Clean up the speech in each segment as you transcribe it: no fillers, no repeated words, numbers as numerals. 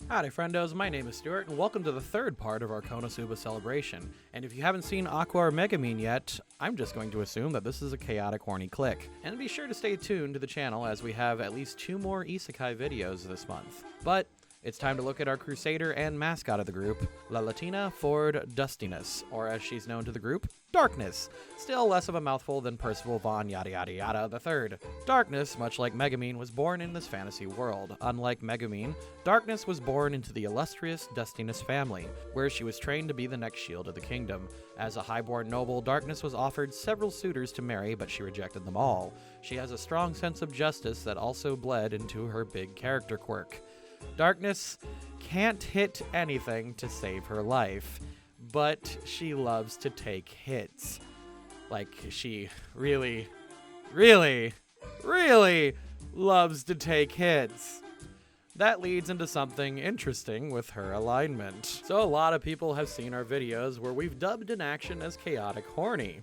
Howdy friendos, my name is Stuart, and welcome to the third part of our Konosuba celebration. And if you haven't seen Aqua or Megumin yet, I'm just going to assume that this is a Chaotic Horny click. And be sure to stay tuned to the channel as we have at least 2 more isekai videos this month. But it's time to look at our crusader and mascot of the group, La Latina Ford Dustiness, or as she's known to the group, Darkness. Still less of a mouthful than Percival Von Yada Yada Yada III. Darkness, much like Megumin, was born in this fantasy world. Unlike Megumin, Darkness was born into the illustrious Dustiness family, where she was trained to be the next shield of the kingdom. As a highborn noble, Darkness was offered several suitors to marry, but she rejected them all. She has a strong sense of justice that also bled into her big character quirk. Darkness can't hit anything to save her life, but she loves to take hits. Like, she really, really, really loves to take hits. That leads into something interesting with her alignment. So a lot of people have seen our videos where we've dubbed an action as Chaotic Horny.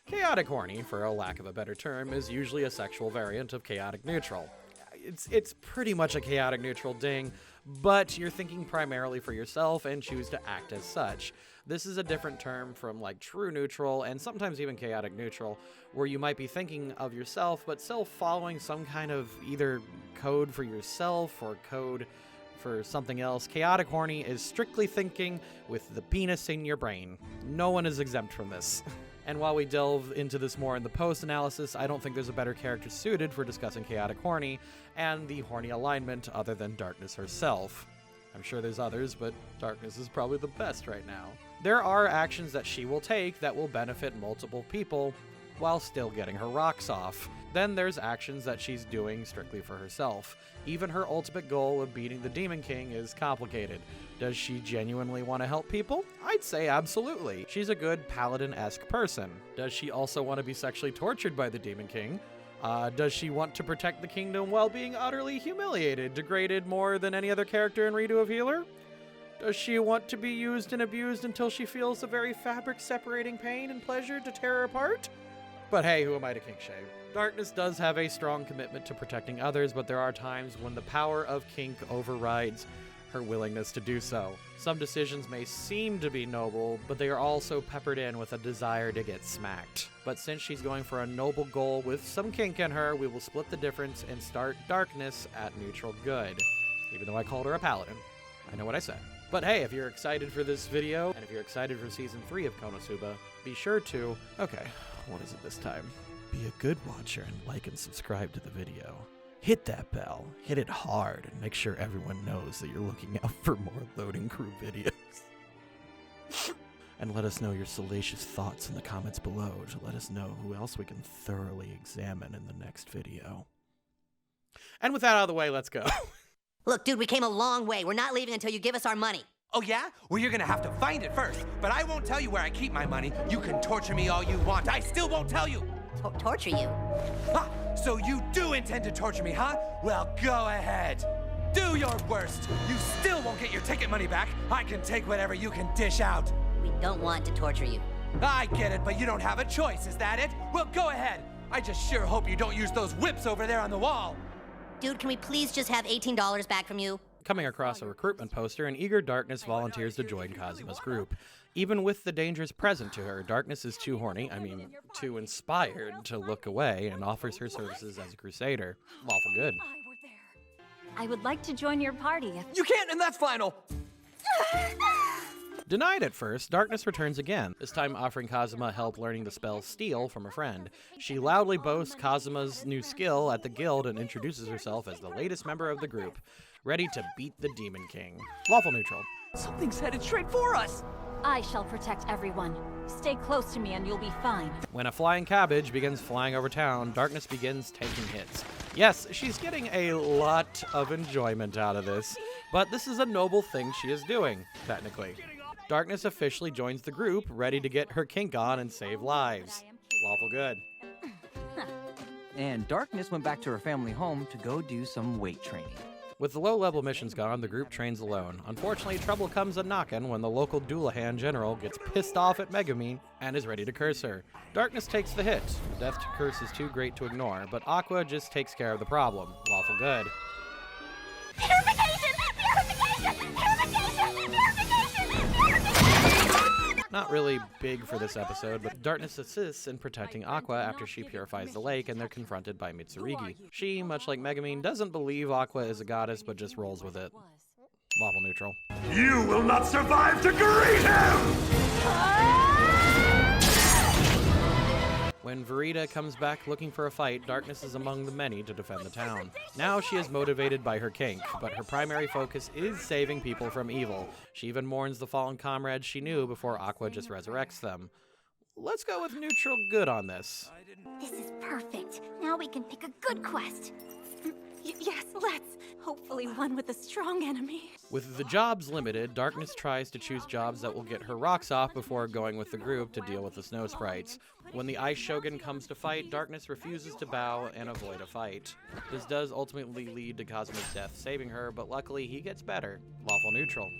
Chaotic Horny, for a lack of a better term, is usually a sexual variant of Chaotic Neutral. It's pretty much a chaotic neutral ding, but you're thinking primarily for yourself and choose to act as such. This is a different term from like true neutral and sometimes even chaotic neutral, where you might be thinking of yourself but still following some kind of either code for yourself or code for something else. Chaotic Horny is strictly thinking with the penis in your brain. No one is exempt from this. And while we delve into this more in the post-analysis, I don't think there's a better character suited for discussing Chaotic Horny and the horny alignment other than Darkness herself. I'm sure there's others, but Darkness is probably the best right now. There are actions that she will take that will benefit multiple people while still getting her rocks off. Then there's actions that she's doing strictly for herself. Even her ultimate goal of beating the Demon King is complicated. Does she genuinely want to help people? I'd say absolutely. She's a good paladin-esque person. Does she also want to be sexually tortured by the Demon King? Does she want to protect the kingdom while being utterly humiliated, degraded more than any other character in Redo of Healer? Does she want to be used and abused until she feels the very fabric separating pain and pleasure to tear her apart? But hey, who am I to kink shame? Darkness does have a strong commitment to protecting others, but there are times when the power of kink overrides her willingness to do so. Some decisions may seem to be noble, but they are also peppered in with a desire to get smacked. But since she's going for a noble goal with some kink in her, we will split the difference and start Darkness at neutral good. Even though I called her a paladin. I know what I said. But hey, if you're excited for this video, and if you're excited for Season 3 of Konosuba, be sure to... Okay, what is it this time? Be a good watcher and like and subscribe to the video. Hit that bell, hit it hard, and make sure everyone knows that you're looking out for more Loading Crew videos. And let us know your salacious thoughts in the comments below to let us know who else we can thoroughly examine in the next video. And with that out of the way, let's go. Look, dude, we came a long way. We're not leaving until you give us our money. Oh yeah? Well, you're gonna have to find it first. But I won't tell you where I keep my money. You can torture me all you want. I still won't tell you. Torture you? Ha! So you do intend to torture me, huh? Well, go ahead. Do your worst. You still won't get your ticket money back. I can take whatever you can dish out. We don't want to torture you. I get it, but you don't have a choice. Is that it? Well, go ahead. I just sure hope you don't use those whips over there on the wall. Dude, can we please just have $18 back from you? Coming across a recruitment poster, an eager Darkness volunteers to join Kazuma's group. Even with the dangers present to her, Darkness is too horny, too inspired to look away and offers her services as a crusader. Lawful good. I would like to join your party if... You can't, and that's final. Denied at first, Darkness returns again, this time offering Kazuma help learning the spell Steal from a friend. She loudly boasts Kazuma's new skill at the guild and introduces herself as the latest member of the group, ready to beat the Demon King. Lawful neutral. Something's headed straight for us. I shall protect everyone. Stay close to me and you'll be fine. When a flying cabbage begins flying over town, Darkness begins taking hits. Yes, she's getting a lot of enjoyment out of this, but this is a noble thing she is doing, technically. Darkness officially joins the group, ready to get her kink on and save lives. Lawful good. And Darkness went back to her family home to go do some weight training. With the low-level missions gone, the group trains alone. Unfortunately, trouble comes a-knockin' when the local Doulahan general gets pissed off at Megumin and is ready to curse her. Darkness takes the hit. The death to curse is too great to ignore, but Aqua just takes care of the problem. Lawful good. Purification! Purification! Not really big for this episode, but Darkness assists in protecting Aqua after she purifies the lake and they're confronted by Mitsurigi. She, much like Megumin, doesn't believe Aqua is a goddess but just rolls with it. Lawful neutral. You will not survive to greet him! When Verita comes back looking for a fight, Darkness is among the many to defend the town. Now she is motivated by her kink, but her primary focus is saving people from evil. She even mourns the fallen comrades she knew before Aqua just resurrects them. Let's go with neutral good on this. This is perfect. Now we can pick a good quest. Yes, let's. Hopefully one with a strong enemy. With the jobs limited, Darkness tries to choose jobs that will get her rocks off before going with the group to deal with the snow sprites. When the Ice Shogun comes to fight, Darkness refuses to bow and avoid a fight. This does ultimately lead to Kazuma's death, saving her, but luckily he gets better. Lawful neutral.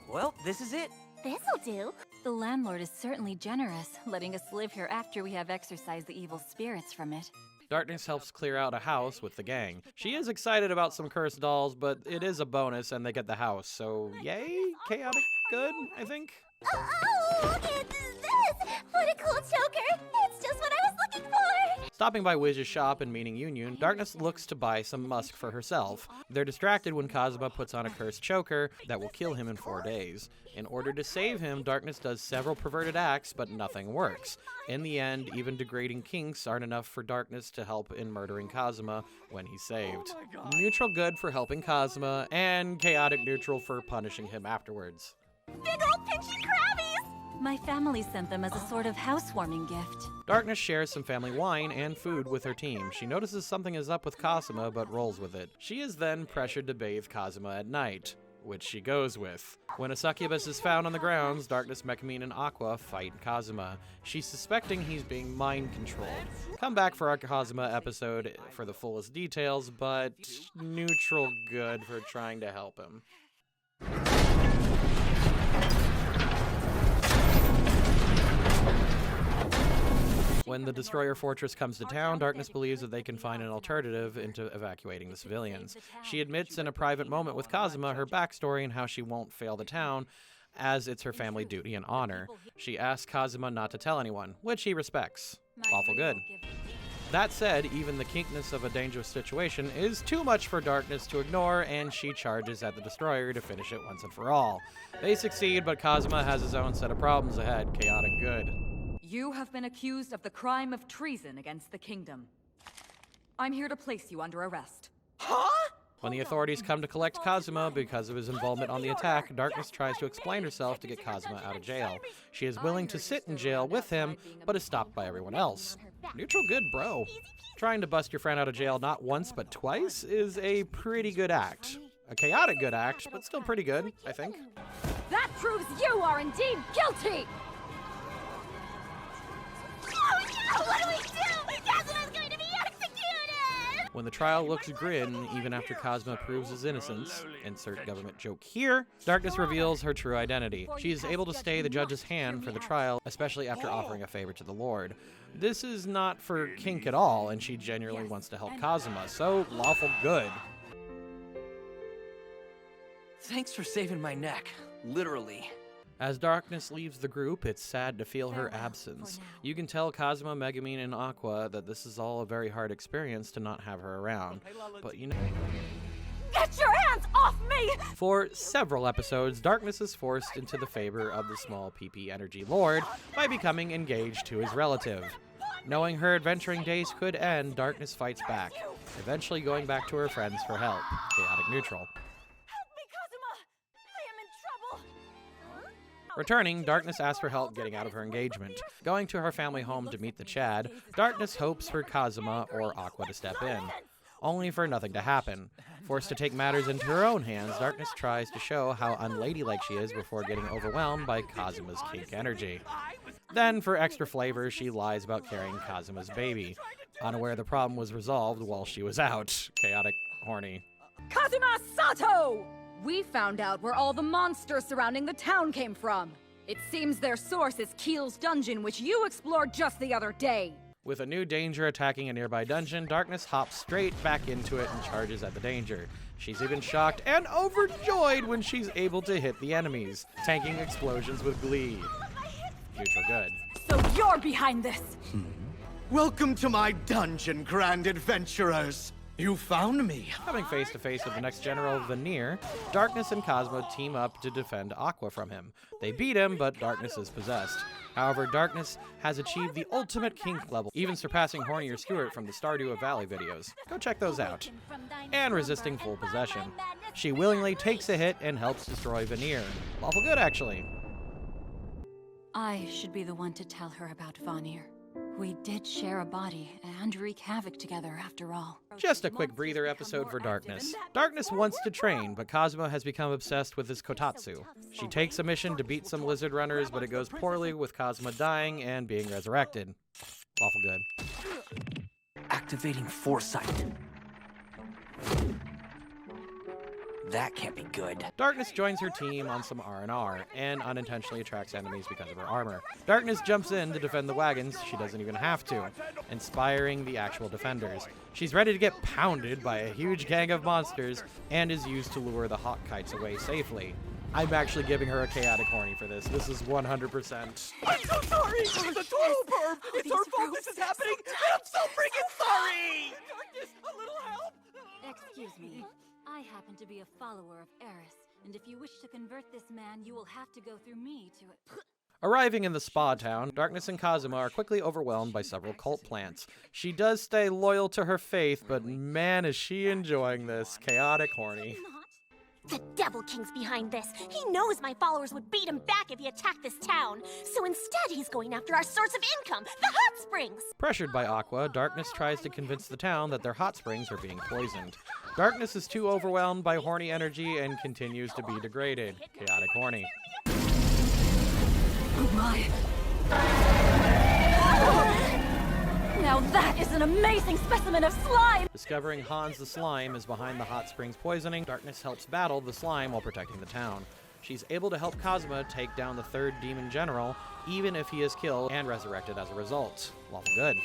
Well, this is it. This'll do. The landlord is certainly generous, letting us live here after we have exorcised the evil spirits from it. Darkness helps clear out a house with the gang. She is excited about some cursed dolls, but it is a bonus and they get the house, so yay? Chaotic good, I think? Oh, look at this! What a cool choker! It's just what I was looking for! Stopping by Wiz's shop and meeting Union, Darkness looks to buy some musk for herself. They're distracted when Kazuma puts on a cursed choker that will kill him in 4 days. In order to save him, Darkness does several perverted acts, but nothing works. In the end, even degrading kinks aren't enough for Darkness to help in murdering Kazuma when he's saved. Neutral good for helping Kazuma, and chaotic neutral for punishing him afterwards. Big ol' pinchy crabbies! My family sent them as a sort of housewarming gift. Darkness shares some family wine and food with her team. She notices something is up with Kazuma, but rolls with it. She is then pressured to bathe Kazuma at night, which she goes with. When a succubus is found on the grounds, Darkness, Megumin, and Aqua fight Kazuma. She's suspecting he's being mind-controlled. Come back for our Kazuma episode for the fullest details, but neutral good for trying to help him. When the Destroyer Fortress comes to town, Darkness believes that they can find an alternative into evacuating the civilians. She admits in a private moment with Kazuma her backstory and how she won't fail the town, as it's her family duty and honor. She asks Kazuma not to tell anyone, which he respects. Lawful good. That said, even the kinkness of a dangerous situation is too much for Darkness to ignore, and she charges at the Destroyer to finish it once and for all. They succeed, but Kazuma has his own set of problems ahead. Chaotic good. You have been accused of the crime of treason against the kingdom. I'm here to place you under arrest. When the authorities come to collect Kazuma because of his involvement on the attack, Darkness tries to explain herself to get Kazuma out of jail. She is willing to sit in jail with him, but is stopped by everyone else. Neutral good, bro. Trying to bust your friend out of jail not once but twice is a pretty good act. A chaotic good act, but still pretty good, I think. That proves you are indeed guilty! Oh no! What do we do? Kazuma's going to be executed! When the trial looks grim, even after Kazuma proves his innocence, insert government joke here, Darkness reveals her true identity. She is able to stay the judge's hand for the trial, especially after offering a favor to the Lord. This is not for kink at all, and she genuinely wants to help Kazuma, so lawful good. Thanks for saving my neck. Literally. As Darkness leaves the group, it's sad to feel her absence. You can tell Kazuma, Megumin, and Aqua that this is all a very hard experience to not have her around. But you know... Get your hands off me! For several episodes, Darkness is forced into the favor of the small PP Energy Lord by becoming engaged to his relative. Knowing her adventuring days could end, Darkness fights back, eventually going back to her friends for help. Chaotic neutral. Returning, Darkness asks for help getting out of her engagement. Going to her family home to meet the Chad, Darkness hopes for Kazuma or Aqua to step in, only for nothing to happen. Forced to take matters into her own hands, Darkness tries to show how unladylike she is before getting overwhelmed by Kazuma's kink energy. Then, for extra flavor, she lies about carrying Kazuma's baby, unaware the problem was resolved while she was out. Chaotic Horny. Kazuma Sato! We found out where all the monsters surrounding the town came from. It seems their source is Keel's dungeon, which you explored just the other day. With a new danger attacking a nearby dungeon, Darkness hops straight back into it and charges at the danger. She's even shocked and overjoyed when she's able to hit the enemies, tanking explosions with glee. Neutral good. So you're behind this! Welcome to my dungeon, grand adventurers. You found me. Coming face to face with the next general, Veneer, Darkness and Cosmo team up to defend Aqua from him. They beat him, but Darkness is possessed. However, Darkness has achieved the ultimate kink level, even surpassing Horny or Stuart from the Stardew Valley videos. Go check those out. And resisting full possession. She willingly takes a hit and helps destroy Veneer. Lawful good, actually. I should be the one to tell her about Vanir. We did share a body and wreak havoc together after all. Just a quick breather episode for Darkness. Darkness wants to train, but Cosmo has become obsessed with his kotatsu. She takes a mission to beat some lizard runners, but it goes poorly with Cosmo dying and being resurrected. Lawful good. Activating foresight. That can't be good. Darkness joins her team on some R&R, and unintentionally attracts enemies because of her armor. Darkness jumps in to defend the wagons, she doesn't even have to, inspiring the actual defenders. She's ready to get pounded by a huge gang of monsters, and is used to lure the hawk kites away safely. I'm actually giving her a Chaotic Horny for this. This is 100%. I'm so sorry. It was a total perv. It's her fault this is happening, and I'm so freaking sorry. Darkness, a little help. Excuse me. I happen to be a follower of Eris, and if you wish to convert this man, you will have to go through me to... Arriving in the spa town, Darkness and Kazuma are quickly overwhelmed by several cult plants. She does stay loyal to her faith, but man is she enjoying this. Chaotic Horny. The Devil King's behind this. He knows my followers would beat him back if he attacked this town. So instead, he's going after our source of income, the hot springs. Pressured by Aqua, Darkness tries to convince the town that their hot springs are being poisoned. Darkness is too overwhelmed by horny energy and continues to be degraded. Chaotic Horny. Oh my. Now that is an amazing specimen of slime! Discovering Hans the Slime is behind the hot springs poisoning, Darkness helps battle the slime while protecting the town. She's able to help Cosma take down the third demon general, even if he is killed and resurrected as a result. Lawful good.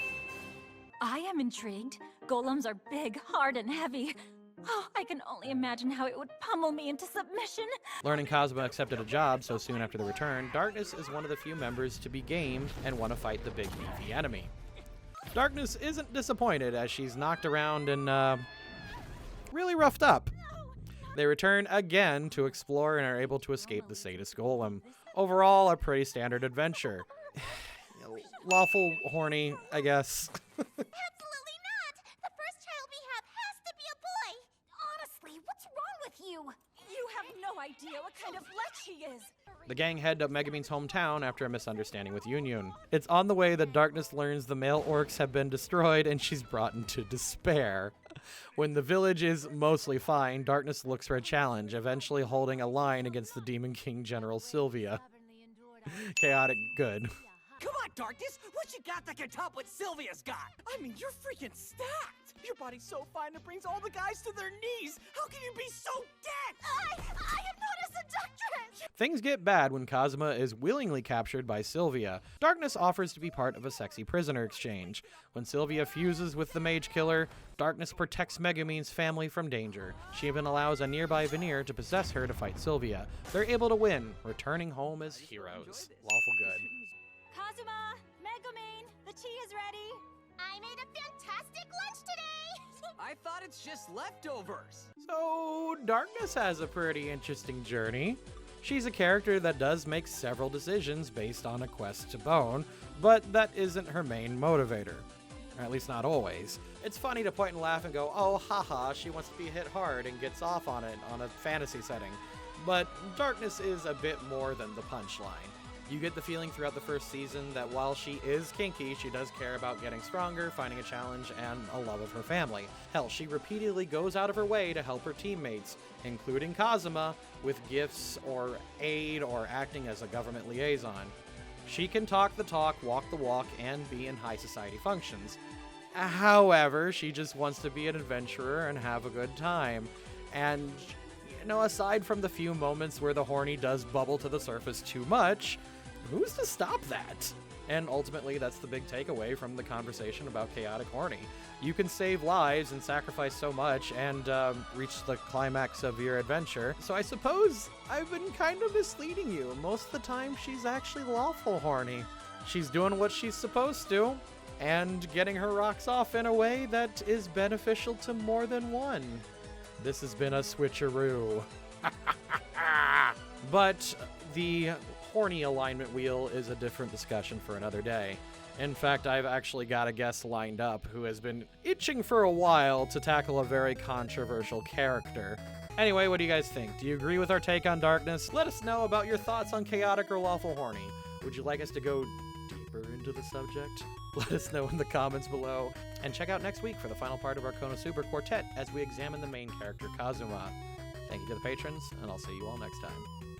I am intrigued. Golems are big, hard, and heavy. Oh, I can only imagine how it would pummel me into submission. Learning Cosma accepted a job so soon after the return, Darkness is one of the few members to be game and want to fight the big beefy enemy. Darkness isn't disappointed as she's knocked around and really roughed up. They return again to explore and are able to escape the sadist golem. Overall, a pretty standard adventure. Lawful horny, I guess. Absolutely not! The first child we have has to be a boy! Honestly, what's wrong with you? You have no idea what kind of lech he is! The gang head to Megumin's hometown after a misunderstanding with Union. It's on the way that Darkness learns the male orcs have been destroyed and she's brought into despair. When the village is mostly fine, Darkness looks for a challenge, eventually holding a line against the Demon King General Sylvia. Chaotic good. Come on, Darkness. What you got that can top what Sylvia's got? I mean, you're freaking stacked. Your body's so fine it brings all the guys to their knees. How can you be so dead? I am not a seductress! Things get bad when Cosma is willingly captured by Sylvia. Darkness offers to be part of a sexy prisoner exchange. When Sylvia fuses with the mage killer, Darkness protects Megumin's family from danger. She even allows a nearby Veneer to possess her to fight Sylvia. They're able to win, returning home as heroes. Lawful good. Kazuma, Megumin, the tea is ready. I made a fantastic lunch today. I thought it's just leftovers. So, Darkness has a pretty interesting journey. She's a character that does make several decisions based on a quest to bone, but that isn't her main motivator. Or at least not always. It's funny to point and laugh and go, oh haha, she wants to be hit hard and gets off on it on a fantasy setting. But Darkness is a bit more than the punchline. You get the feeling throughout the first season that while she is kinky, she does care about getting stronger, finding a challenge, and a love of her family. Hell, she repeatedly goes out of her way to help her teammates, including Kazuma, with gifts or aid or acting as a government liaison. She can talk the talk, walk the walk, and be in high society functions. However, she just wants to be an adventurer and have a good time. And, you know, aside from the few moments where the horny does bubble to the surface too much, who's to stop that? And ultimately, that's the big takeaway from the conversation about Chaotic Horny. You can save lives and sacrifice so much and reach the climax of your adventure. So I suppose I've been kind of misleading you. Most of the time, she's actually lawful horny. She's doing what she's supposed to and getting her rocks off in a way that is beneficial to more than one. This has been a switcheroo. But the horny alignment wheel is a different discussion for another day. In fact, I've actually got a guest lined up who has been itching for a while to tackle a very controversial character. Anyway, what do you guys think? Do you agree with our take on Darkness? Let us know about your thoughts on Chaotic or Lawful Horny. Would you like us to go deeper into the subject? Let us know in the comments below. And check out next week for the final part of our Konosuba quartet as we examine the main character, Kazuma. Thank you to the patrons, and I'll see you all next time.